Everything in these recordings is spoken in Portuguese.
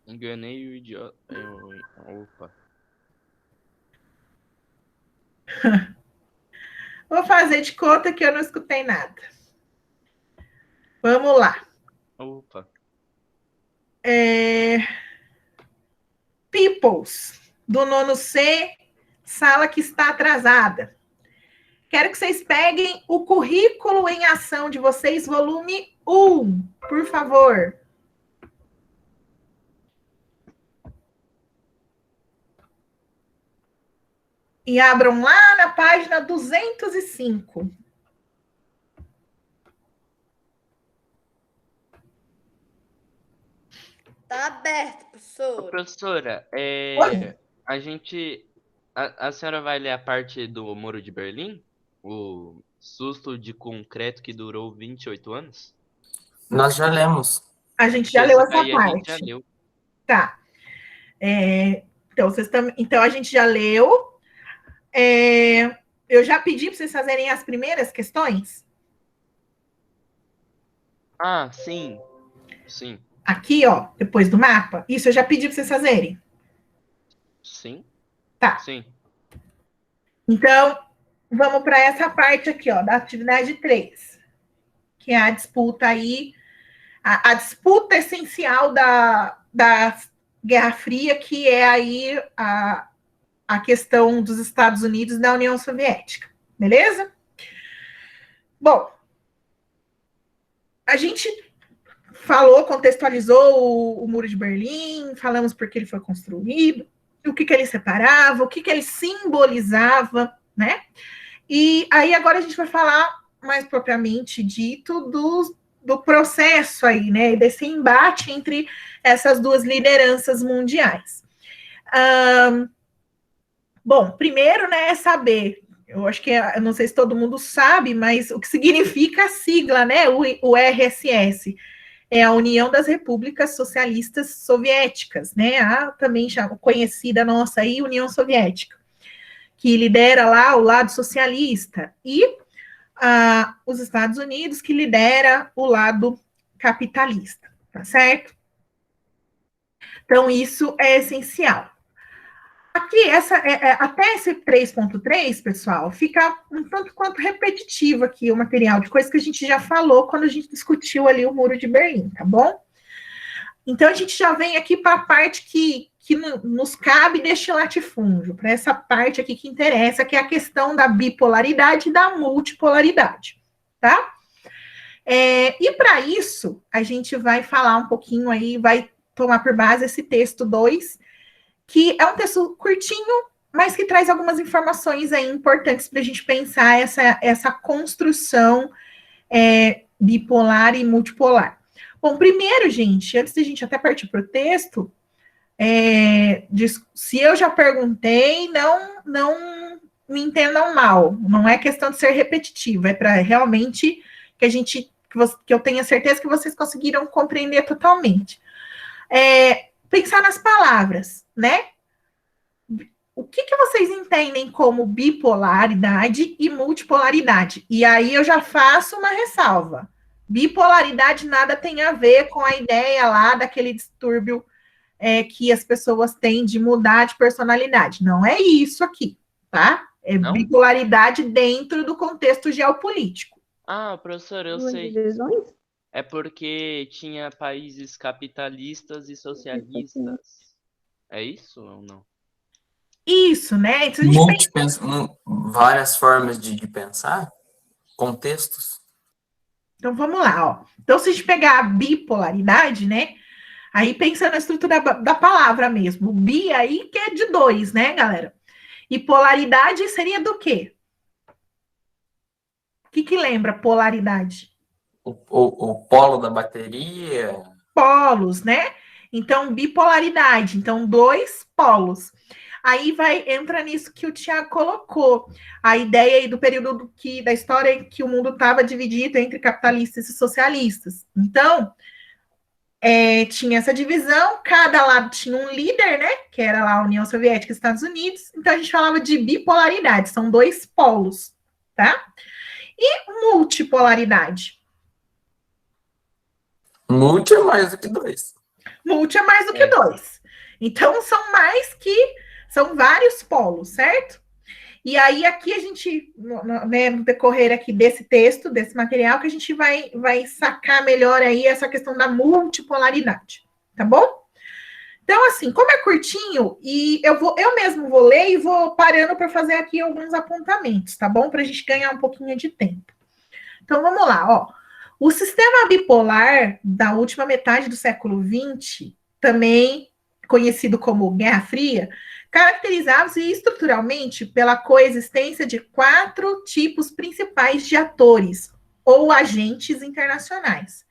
Enganei o idiota. Opa. Vou fazer de conta que eu não escutei nada. Vamos lá. Opa. Peoples, do nono C, sala que está atrasada. Quero que vocês peguem o currículo em ação de vocês, volume 1, por favor. E abram lá na página 205. Tá aberto, professor. Professora, Oi? a gente. A senhora vai ler a parte do Muro de Berlim? O susto de concreto que durou 28 anos? Nós já lemos. A gente já Porque leu esse essa daí a gente já parte. leu. Tá. Então, a gente já leu. Eu já pedi para vocês fazerem as primeiras questões. Ah, sim. Sim. Aqui, ó, depois do mapa. Isso eu já pedi para vocês fazerem. Sim. Tá. Sim. Então, vamos para essa parte aqui, ó, da atividade 3, que é a disputa aí, a disputa essencial da Guerra Fria, que é aí a questão dos Estados Unidos e da União Soviética. Beleza? Bom, a gente falou, contextualizou o Muro de Berlim, falamos por que ele foi construído, o que ele separava, o que ele simbolizava, né? E aí agora a gente vai falar mais propriamente dito do processo aí, né? Desse embate entre essas duas lideranças mundiais. Bom, primeiro, né, é saber. Eu acho que eu não sei se todo mundo sabe, mas o que significa a sigla, né? O RSS é a União das Repúblicas Socialistas Soviéticas, né? A também já conhecida nossa aí, União Soviética, que lidera lá o lado socialista, e os Estados Unidos, que lidera o lado capitalista, tá certo? Então, isso é essencial. Aqui, até esse 3.3, pessoal, fica um tanto quanto repetitivo aqui o material de coisas que a gente já falou quando a gente discutiu ali o Muro de Berlim, tá bom? Então, a gente já vem aqui para a parte que nos cabe deste latifúndio, para essa parte aqui que interessa, que é a questão da bipolaridade e da multipolaridade, tá? E para isso, a gente vai falar um pouquinho aí, vai tomar por base esse texto 2, que é um texto curtinho, mas que traz algumas informações aí importantes para a gente pensar essa construção bipolar e multipolar. Bom, primeiro, gente, antes de a gente até partir para o texto, se eu já perguntei, não me entendam mal. Não é questão de ser repetitiva, é para realmente que eu tenha certeza que vocês conseguiram compreender totalmente. Pensar nas palavras, né? O que vocês entendem como bipolaridade e multipolaridade? E aí eu já faço uma ressalva. Bipolaridade nada tem a ver com a ideia lá daquele distúrbio que as pessoas têm de mudar de personalidade. Não é isso aqui, tá? É Não? bipolaridade dentro do contexto geopolítico. Ah, professor, eu Duas sei. divisões? É porque tinha países capitalistas e socialistas. É isso ou não? Isso, né? Então, a gente Várias formas de pensar, contextos. Então vamos lá, ó. Então, se a gente pegar a bipolaridade, né? Aí pensa na estrutura da palavra mesmo. O bi aí que é de 2, né, galera? E polaridade seria do quê? O que lembra polaridade? O polo da bateria. Polos, né? Então, bipolaridade. Então, 2 polos. Aí entra nisso que o Tiago colocou. A ideia aí do período da história em que o mundo estava dividido entre capitalistas e socialistas. Então, tinha essa divisão, cada lado tinha um líder, né? Que era lá a União Soviética e Estados Unidos. Então a gente falava de bipolaridade, são 2 polos, tá? E multipolaridade? Multi é mais do que 2. Multi é mais do que 2. Então, são vários polos, certo? E aí, aqui a gente, né, no decorrer aqui desse texto, desse material, que a gente vai sacar melhor aí essa questão da multipolaridade, tá bom? Então, assim, como é curtinho, e eu mesmo vou ler e vou parando para fazer aqui alguns apontamentos, tá bom? Para a gente ganhar um pouquinho de tempo. Então, vamos lá, ó. O sistema bipolar da última metade do século XX, também conhecido como Guerra Fria, caracterizava-se estruturalmente pela coexistência de 4 tipos principais de atores ou agentes internacionais.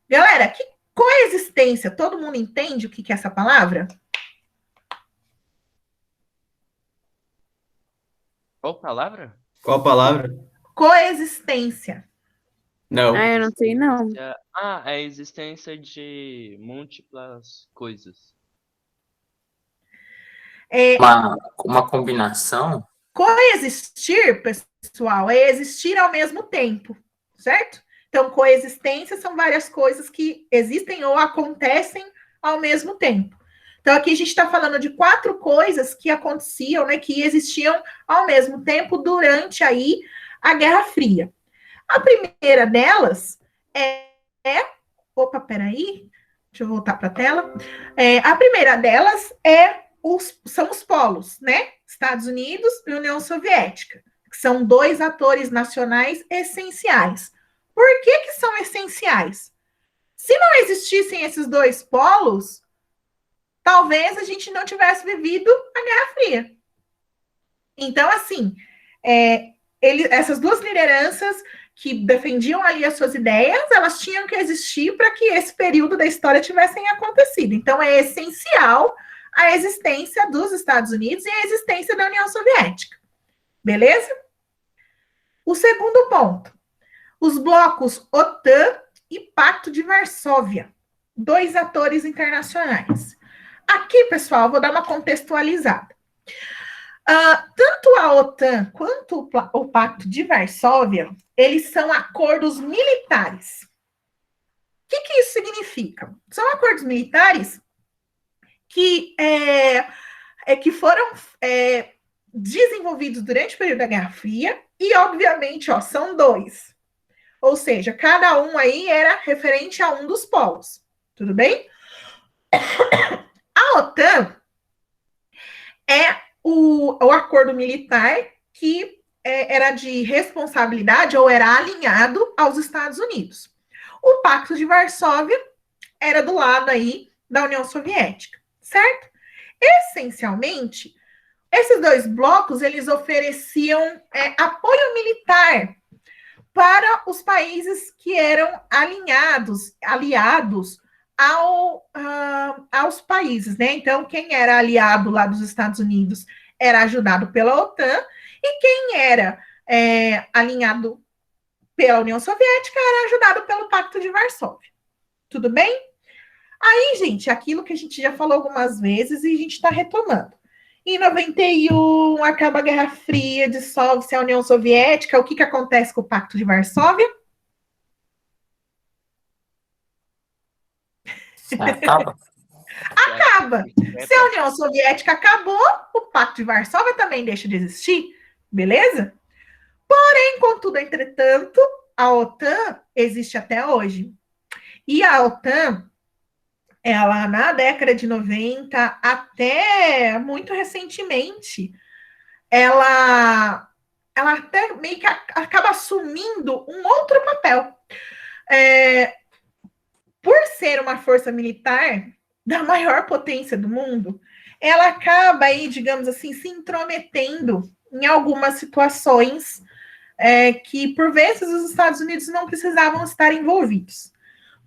Galera, que coexistência, todo mundo entende o que é essa palavra? Qual palavra? Qual palavra? Coexistência. Não. Ah, eu não sei, não. A existência de múltiplas coisas. Uma combinação? Coexistir, pessoal, é existir ao mesmo tempo, certo? Então, coexistência são várias coisas que existem ou acontecem ao mesmo tempo. Então, aqui a gente está falando de 4 coisas que aconteciam, né, que existiam ao mesmo tempo durante aí a Guerra Fria. A primeira delas Opa, peraí. Deixa eu voltar para a tela. A primeira delas são os polos, né? Estados Unidos e União Soviética, que são 2 atores nacionais essenciais. Por que são essenciais? Se não existissem esses 2 polos, talvez a gente não tivesse vivido a Guerra Fria. Então, assim, essas 2 lideranças que defendiam ali as suas ideias, elas tinham que existir para que esse período da história tivessem acontecido. Então, é essencial a existência dos Estados Unidos e a existência da União Soviética. Beleza? O segundo ponto. Os blocos OTAN e Pacto de Varsóvia. 2 atores internacionais. Aqui, pessoal, vou dar uma contextualizada. Tanto a OTAN quanto o Pacto de Varsóvia, eles são acordos militares. O que isso significa? São acordos militares que foram desenvolvidos durante o período da Guerra Fria e, obviamente, são 2. Ou seja, cada um aí era referente a um dos polos. Tudo bem? A OTAN é o acordo militar que era de responsabilidade ou era alinhado aos Estados Unidos. O Pacto de Varsóvia era do lado aí da União Soviética, certo? Essencialmente, esses 2 blocos, eles ofereciam apoio militar para os países que eram aliados aos países, né? Então, quem era aliado lá dos Estados Unidos era ajudado pela OTAN, e quem era alinhado pela União Soviética era ajudado pelo Pacto de Varsóvia. Tudo bem? Aí, gente, aquilo que a gente já falou algumas vezes e a gente está retomando. Em 91, acaba a Guerra Fria, dissolve-se a União Soviética. O que acontece com o Pacto de Varsóvia? Acaba. Acaba. Se a União Soviética acabou, o Pacto de Varsóvia também deixa de existir, beleza? Porém, contudo, entretanto, a OTAN existe até hoje. E a OTAN, ela na década de 90, até muito recentemente, ela até meio que acaba assumindo um outro papel. Por ser uma força militar da maior potência do mundo, ela acaba aí, digamos assim, se intrometendo em algumas situações que, por vezes, os Estados Unidos não precisavam estar envolvidos.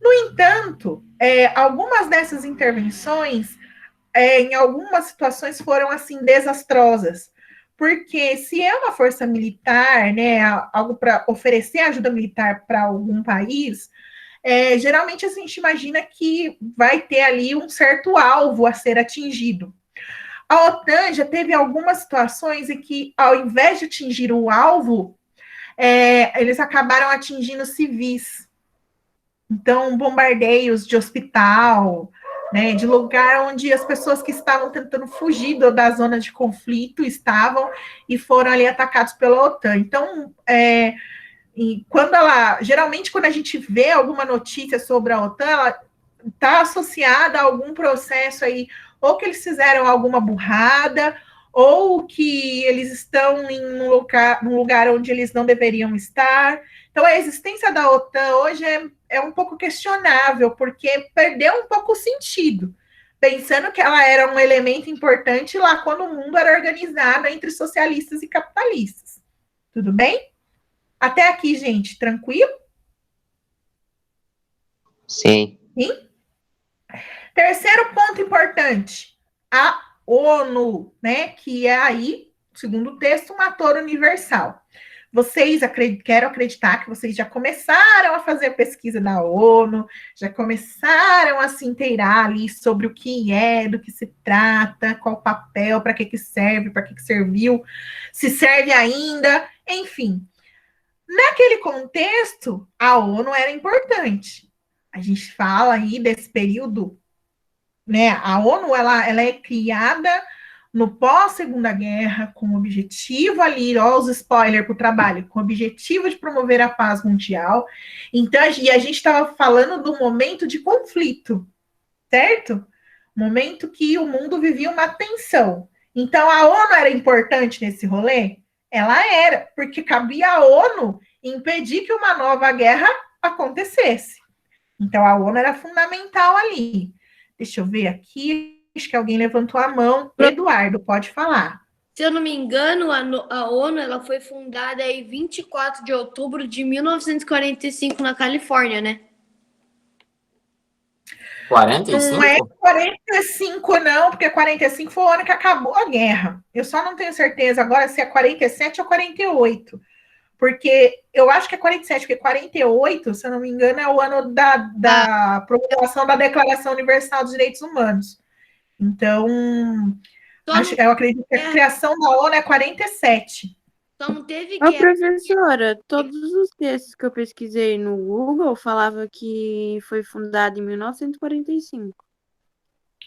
No entanto, algumas dessas intervenções, em algumas situações, foram, assim, desastrosas. Porque se é uma força militar, né, algo para oferecer ajuda militar para algum país, geralmente a gente imagina que vai ter ali um certo alvo a ser atingido. A OTAN já teve algumas situações em que, ao invés de atingir o alvo, eles acabaram atingindo civis. Então, bombardeios de hospital, né, de lugar onde as pessoas que estavam tentando fugir da zona de conflito estavam e foram ali atacados pela OTAN. Então, geralmente quando a gente vê alguma notícia sobre a OTAN, ela está associada a algum processo aí, ou que eles fizeram alguma burrada, ou que eles estão em um lugar onde eles não deveriam estar. Então, a existência da OTAN hoje é um pouco questionável, porque perdeu um pouco o sentido, pensando que ela era um elemento importante lá quando o mundo era organizado entre socialistas e capitalistas. Tudo bem? Até aqui, gente, tranquilo? Sim. Sim? Terceiro ponto importante, a ONU, né, que é aí, segundo o texto, um ator universal. Quero acreditar que vocês já começaram a fazer pesquisa da ONU, já começaram a se inteirar ali sobre o que é, do que se trata, qual o papel, para que serve, para que serviu, se serve ainda, enfim. Naquele contexto, a ONU era importante. A gente fala aí desse período, né? A ONU ela é criada no pós-Segunda Guerra, com o objetivo ali, ó, os spoilers para o trabalho, com o objetivo de promover a paz mundial. Então, e a gente estava falando do momento de conflito, certo? Momento que o mundo vivia uma tensão. Então, a ONU era importante nesse rolê? Ela era, porque cabia à ONU impedir que uma nova guerra acontecesse. Então, a ONU era fundamental ali. Deixa eu ver aqui. Acho que alguém levantou a mão. Eduardo, pode falar. Se eu não me engano, a ONU ela foi fundada em 24 de outubro de 1945 na Califórnia, né? 45? Não é 45, não, porque 45 foi o ano que acabou a guerra. Eu só não tenho certeza agora se é 47 ou 48. Porque eu acho que é 47, porque 48, se eu não me engano, é o ano da promulgação da Declaração Universal dos Direitos Humanos. Então, eu acredito que a criação da ONU é 47. Só não teve Ô, guerra. professora, todos os textos que eu pesquisei no Google falavam que foi fundado em 1945.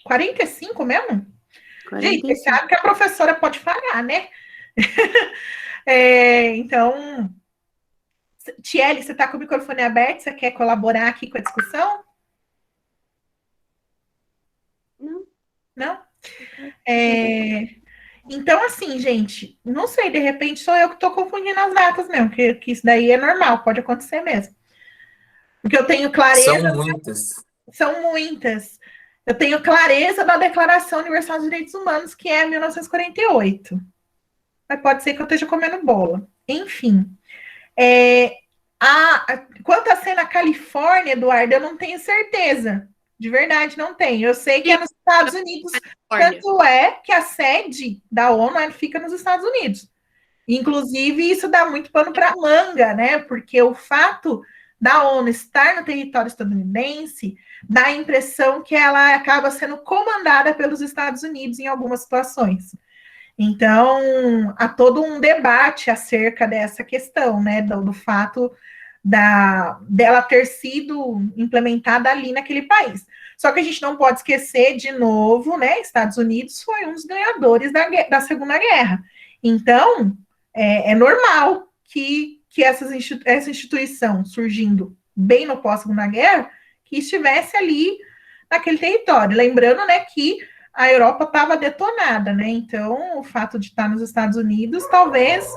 45 mesmo? 45. Gente, você sabe que a professora pode falhar, né? Então, Tiele, você está com o microfone aberto? Você quer colaborar aqui com a discussão? Não. Não? Então, assim, gente, não sei, de repente sou eu que estou confundindo as datas mesmo, que isso daí é normal, pode acontecer mesmo. Porque eu tenho clareza... São muitas. São muitas. Eu tenho clareza da Declaração Universal dos Direitos Humanos, que é 1948. Mas pode ser que eu esteja comendo bola. Enfim. Quanto a ser na Califórnia, Eduardo, eu não tenho certeza. De verdade, não tenho. Eu sei que é nos Estados Unidos. Tanto é que a sede da ONU fica nos Estados Unidos. Inclusive, isso dá muito pano para manga, né? Porque o fato da ONU estar no território estadunidense dá a impressão que ela acaba sendo comandada pelos Estados Unidos em algumas situações. Então, há todo um debate acerca dessa questão, né? Do fato dela ter sido implementada ali naquele país. Só que a gente não pode esquecer, de novo, né? Estados Unidos foi um dos ganhadores da Segunda Guerra. Então, é normal que essa instituição surgindo bem no pós-Segunda Guerra, que estivesse ali naquele território. Lembrando, né, que a Europa estava detonada, né? Então, o fato de estar nos Estados Unidos, talvez,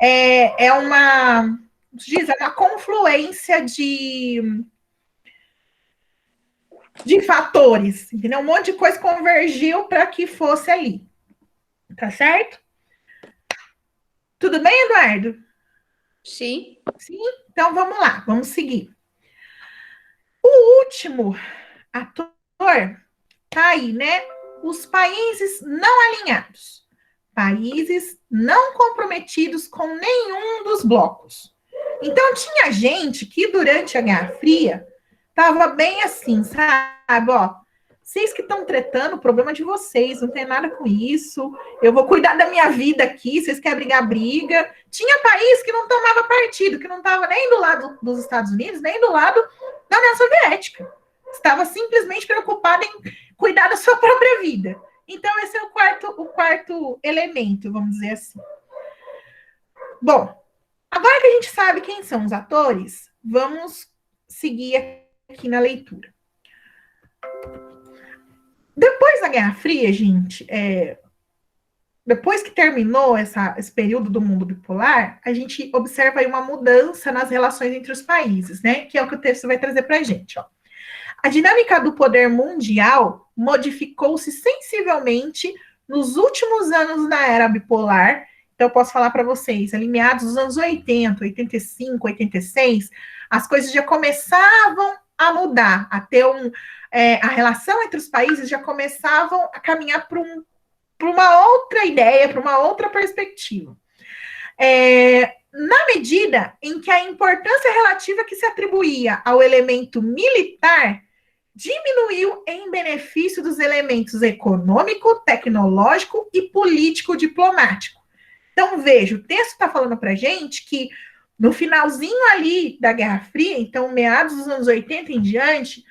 é uma confluência de fatores, entendeu? Um monte de coisa convergiu para que fosse ali. Tá certo? Tudo bem, Eduardo? Sim. Sim? Então, vamos lá, vamos seguir. O último ator tá aí, né? Os países não alinhados. Países não comprometidos com nenhum dos blocos. Então, tinha gente que, durante a Guerra Fria, estava bem assim, sabe? Ó, vocês que estão tretando, o problema é de vocês, não tem nada com isso. Eu vou cuidar da minha vida aqui, vocês querem brigar, briga. Tinha país que não tomava partido, que não estava nem do lado dos Estados Unidos, nem do lado da União Soviética. estava simplesmente preocupada em cuidar da sua própria vida. Então, esse é o quarto elemento, vamos dizer assim. Bom, agora que a gente sabe quem são os atores, vamos seguir aqui na leitura. Depois da Guerra Fria, gente, depois que terminou esse período do mundo bipolar, a gente observa aí uma mudança nas relações entre os países, né? Que é o que o texto vai trazer para a gente, ó. A dinâmica do poder mundial modificou-se sensivelmente nos últimos anos da era bipolar. Então, eu posso falar para vocês, ali meados dos anos 80, 85, 86, as coisas já começavam a mudar, a ter a relação entre os países já começavam a caminhar para uma outra ideia, para uma outra perspectiva. Na medida em que a importância relativa que se atribuía ao elemento militar diminuiu em benefício dos elementos econômico, tecnológico e político-diplomático. Então, veja, o texto está falando para a gente que no finalzinho ali da Guerra Fria, então meados dos anos 80 em diante,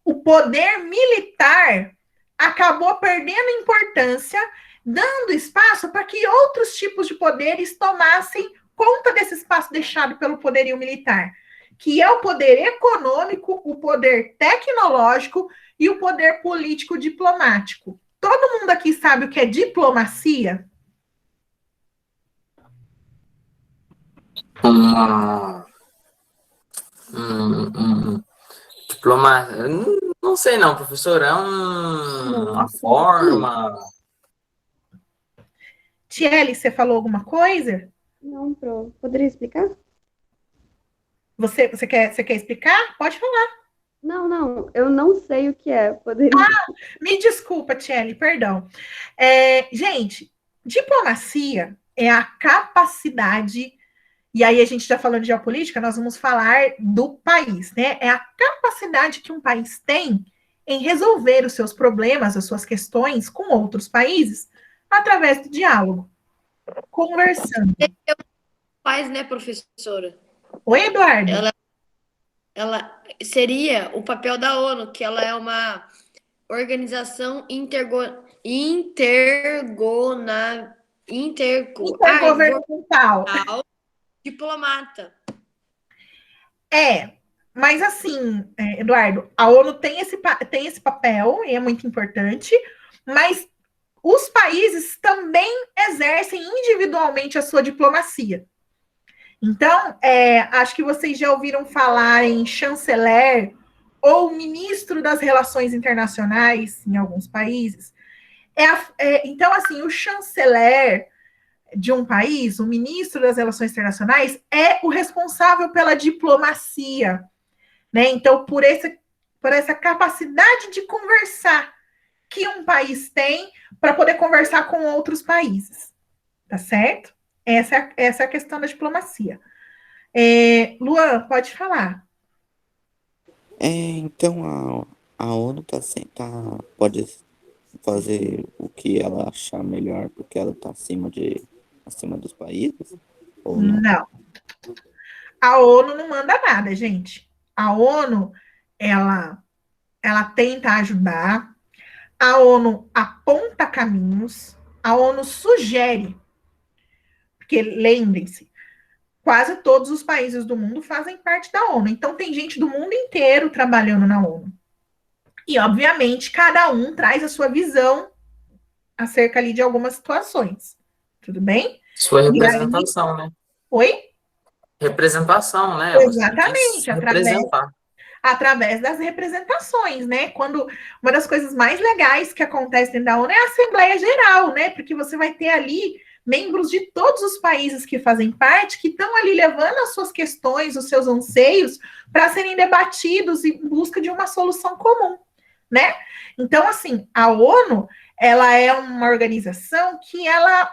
o poder militar acabou perdendo importância, dando espaço para que outros tipos de poderes tomassem conta desse espaço deixado pelo poderio militar, que é o poder econômico, o poder tecnológico e o poder político-diplomático. Todo mundo aqui sabe o que é diplomacia? Não sei não, professor, é uma forma... Tiele, você falou alguma coisa? Não, poderia explicar? Você quer explicar? Pode falar. Não, eu não sei o que é. Poderia. Me desculpa, Tiele, perdão. Gente, diplomacia é a capacidade, e aí a gente já falando de geopolítica, nós vamos falar do país, né? É a capacidade que um país tem em resolver os seus problemas, as suas questões com outros países, através do diálogo, conversando. Faz, né, professora? Oi, Eduardo. Ela seria o papel da ONU, que ela é uma organização intergovernamental. Diplomata. Mas assim, Eduardo, a ONU tem esse papel, e é muito importante, mas os países também exercem individualmente a sua diplomacia. Então, acho que vocês já ouviram falar em chanceler ou ministro das relações internacionais em alguns países. Então, assim, o chanceler de um país, o ministro das relações internacionais, é o responsável pela diplomacia, né? Então, por essa capacidade de conversar que um país tem para poder conversar com outros países, tá certo? Essa é a questão da diplomacia. Luan, pode falar. Então, a ONU pode fazer o que ela achar melhor, porque ela está acima dos países? Ou não? Não. A ONU não manda nada, gente. A ONU, ela tenta ajudar, a ONU aponta caminhos, a ONU sugere. Porque, lembrem-se, quase todos os países do mundo fazem parte da ONU. Então, tem gente do mundo inteiro trabalhando na ONU. E, obviamente, cada um traz a sua visão acerca ali de algumas situações. Tudo bem? Sua representação, né? Oi? Representação, né? Exatamente. Através das representações, né? Uma das coisas mais legais que acontece dentro da ONU é a Assembleia Geral, né? Porque você vai ter ali membros de todos os países que fazem parte, que estão ali levando as suas questões, os seus anseios, para serem debatidos em busca de uma solução comum, né? Então, assim, a ONU, ela é uma organização que ela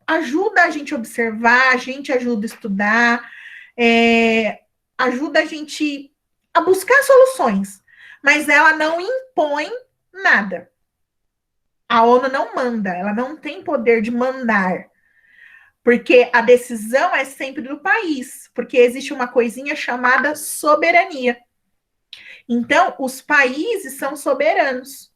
ajuda a gente a observar, a gente ajuda a estudar, ajuda a gente a buscar soluções, mas ela não impõe nada. A ONU não manda, ela não tem poder de mandar, porque a decisão é sempre do país, porque existe uma coisinha chamada soberania. Então, os países são soberanos.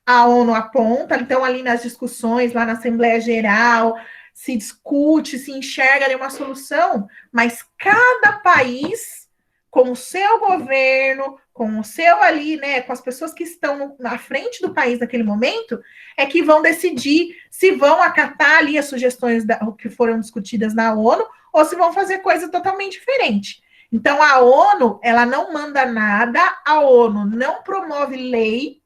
A ONU aponta, então, ali nas discussões, lá na Assembleia Geral, se discute, se enxerga ali uma solução, mas cada país, com o seu governo, com o seu ali, né, com as pessoas que estão na frente do país naquele momento, é que vão decidir se vão acatar ali as sugestões que foram discutidas na ONU ou se vão fazer coisa totalmente diferente. Então, a ONU, ela não manda nada, a ONU não promove lei,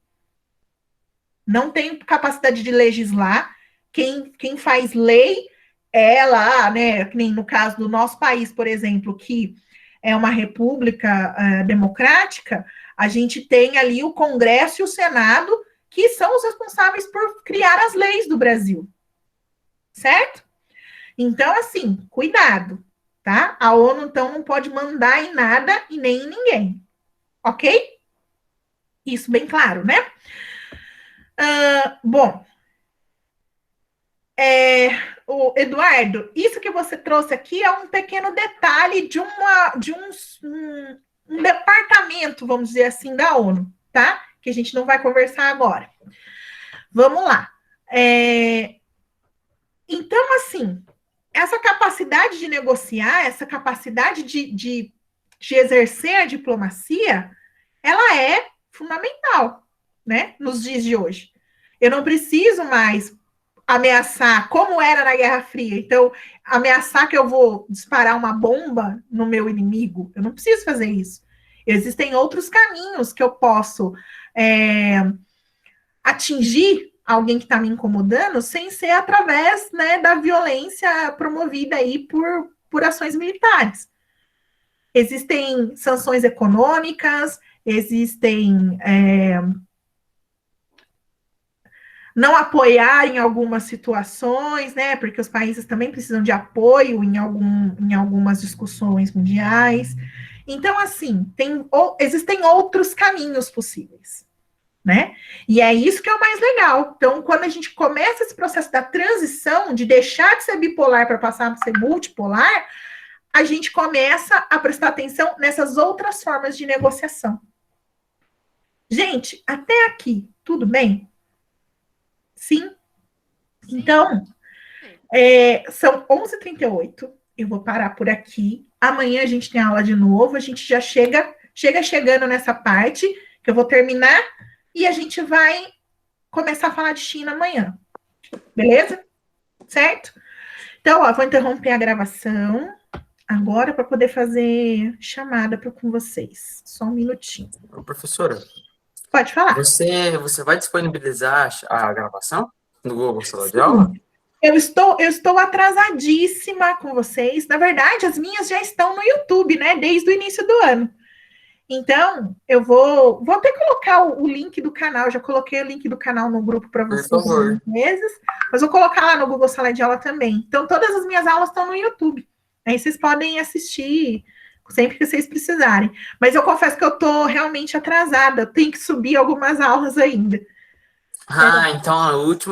não tem capacidade de legislar. Quem faz lei é lá, né, que nem no caso do nosso país, por exemplo, que é uma república democrática, a gente tem ali o Congresso e o Senado, que são os responsáveis por criar as leis do Brasil. Certo? Então, assim, cuidado, tá? A ONU, então, não pode mandar em nada e nem em ninguém. Ok? Isso bem claro, né? Bom, o Eduardo, isso que você trouxe aqui é um pequeno detalhe de um departamento, vamos dizer assim, da ONU, tá? Que a gente não vai conversar agora. Vamos lá. Então, assim, essa capacidade de negociar, essa capacidade de exercer a diplomacia, ela é fundamental, né, nos dias de hoje. Eu não preciso mais ameaçar, como era na Guerra Fria. Então, ameaçar que eu vou disparar uma bomba no meu inimigo, eu não preciso fazer isso. Existem outros caminhos que eu posso atingir alguém que está me incomodando sem ser através, né, da violência promovida aí por ações militares. Existem sanções econômicas, existem não apoiar em algumas situações, né? Porque os países também precisam de apoio em algumas discussões mundiais. Então, assim, existem outros caminhos possíveis, né? E é isso que é o mais legal. Então, quando a gente começa esse processo da transição, de deixar de ser bipolar para passar a ser multipolar, a gente começa a prestar atenção nessas outras formas de negociação. Gente, até aqui, tudo bem? Sim? Então, são 11h38, eu vou parar por aqui. Amanhã a gente tem aula de novo, a gente já chega chegando nessa parte, que eu vou terminar, e a gente vai começar a falar de China amanhã. Beleza? Certo? Então, vou interromper a gravação agora para poder fazer chamada com vocês. Só um minutinho. Professora, pode falar. Você vai disponibilizar a gravação no Google Sala de Aula? Eu estou atrasadíssima com vocês. Na verdade, as minhas já estão no YouTube, né? Desde o início do ano. Então, eu vou até colocar o link do canal. Já coloquei o link do canal no grupo para vocês. Por favor. Mas vou colocar lá no Google Sala de Aula também. Então, todas as minhas aulas estão no YouTube. Aí vocês podem assistir sempre que vocês precisarem. Mas eu confesso que eu estou realmente atrasada. Eu tenho que subir algumas aulas ainda. Então a última